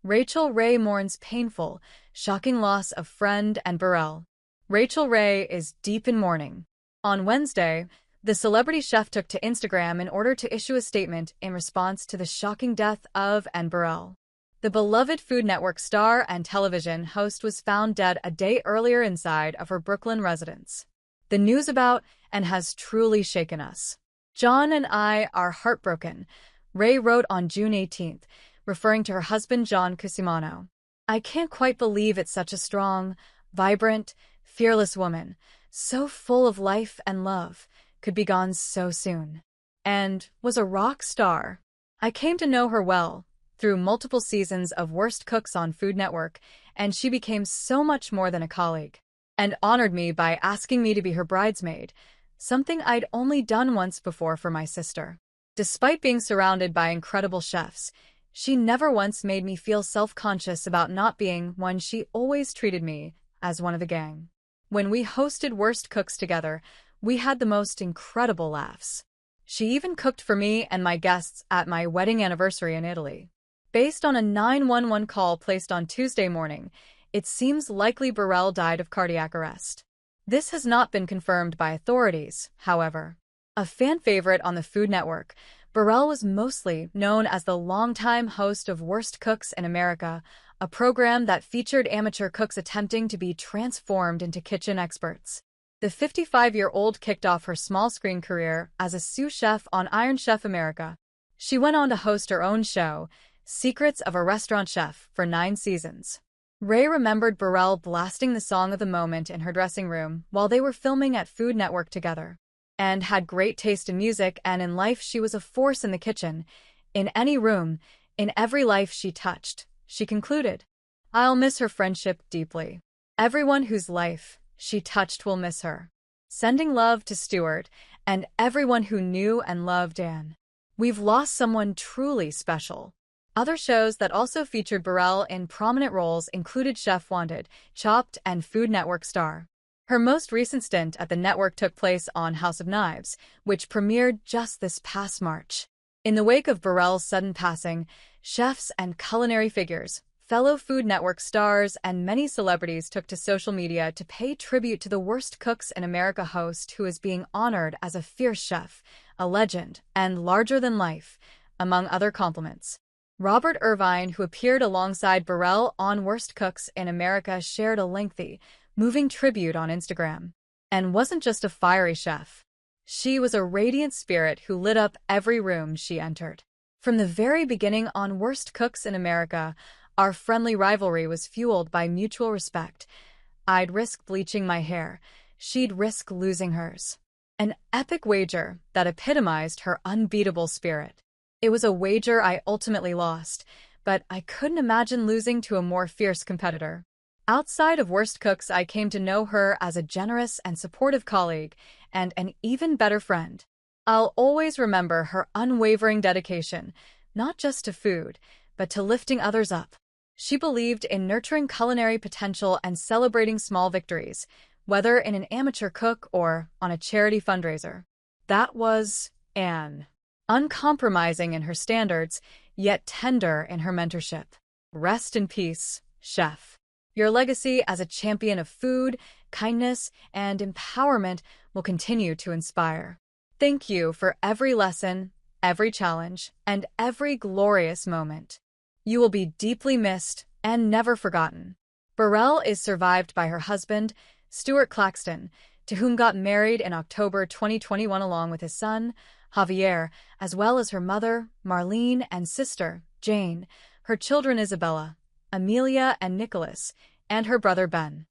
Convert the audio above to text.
Rachael Ray mourns painful, shocking loss of friend Anne Burrell. Rachael Ray is deep in mourning. On Wednesday, the celebrity chef took to Instagram in order to issue a statement in response to the shocking death of Anne Burrell. The beloved Food Network star and television host was found dead a day earlier inside of her Brooklyn residence. The news about Anne has truly shaken us. John and I are heartbroken, Ray wrote on June 18th, referring to her husband John Cusimano. I can't quite believe it's such a strong, vibrant, fearless woman, so full of life and love, could be gone so soon. And was a rock star. I came to know her well, through multiple seasons of Worst Cooks on Food Network, and she became so much more than a colleague, and honored me by asking me to be her bridesmaid, something I'd only done once before for my sister. Despite being surrounded by incredible chefs, she never once made me feel self-conscious about not being one. She always treated me as one of the gang. When we hosted Worst Cooks together, we had the most incredible laughs. She even cooked for me and my guests at my wedding anniversary in Italy. Based on a 911 call placed on Tuesday morning, it seems likely Burrell died of cardiac arrest. This has not been confirmed by authorities, however. A fan favorite on the Food Network, Burrell was mostly known as the longtime host of Worst Cooks in America, a program that featured amateur cooks attempting to be transformed into kitchen experts. The 55-year-old kicked off her small-screen career as a sous chef on Iron Chef America. She went on to host her own show, Secrets of a Restaurant Chef, for 9 seasons. Ray remembered Burrell blasting the song of the moment in her dressing room while they were filming at Food Network together. And had great taste in music and in life. She was a force in the kitchen, in any room, in every life she touched, she concluded. I'll miss her friendship deeply. Everyone whose life she touched will miss her. Sending love to Stuart and everyone who knew and loved Anne. We've lost someone truly special. Other shows that also featured Burrell in prominent roles included Chef Wanted, Chopped, and Food Network star. Her most recent stint at the network took place on House of Knives, which premiered just this past March. In the wake of Burrell's sudden passing, chefs and culinary figures, fellow Food Network stars, and many celebrities took to social media to pay tribute to the Worst Cooks in America host who is being honored as a fierce chef, a legend, and larger than life, among other compliments. Robert Irvine, who appeared alongside Burrell on Worst Cooks in America, shared a lengthy, moving tribute on Instagram. And wasn't just a fiery chef. She was a radiant spirit who lit up every room she entered. From the very beginning on Worst Cooks in America, our friendly rivalry was fueled by mutual respect. I'd risk bleaching my hair. She'd risk losing hers. An epic wager that epitomized her unbeatable spirit. It was a wager I ultimately lost, but I couldn't imagine losing to a more fierce competitor. Outside of Worst Cooks, I came to know her as a generous and supportive colleague and an even better friend. I'll always remember her unwavering dedication, not just to food, but to lifting others up. She believed in nurturing culinary potential and celebrating small victories, whether in an amateur cook or on a charity fundraiser. That was Anne. Uncompromising in her standards, yet tender in her mentorship. Rest in peace, chef. Your legacy as a champion of food, kindness, and empowerment will continue to inspire. Thank you for every lesson, every challenge, and every glorious moment. You will be deeply missed and never forgotten. Burrell is survived by her husband, Stuart Claxton, to whom got married in October 2021 along with his son, Javier, as well as her mother, Marlene, and sister, Jane, her children Isabella, Amelia, and Nicolas, and her brother Ben.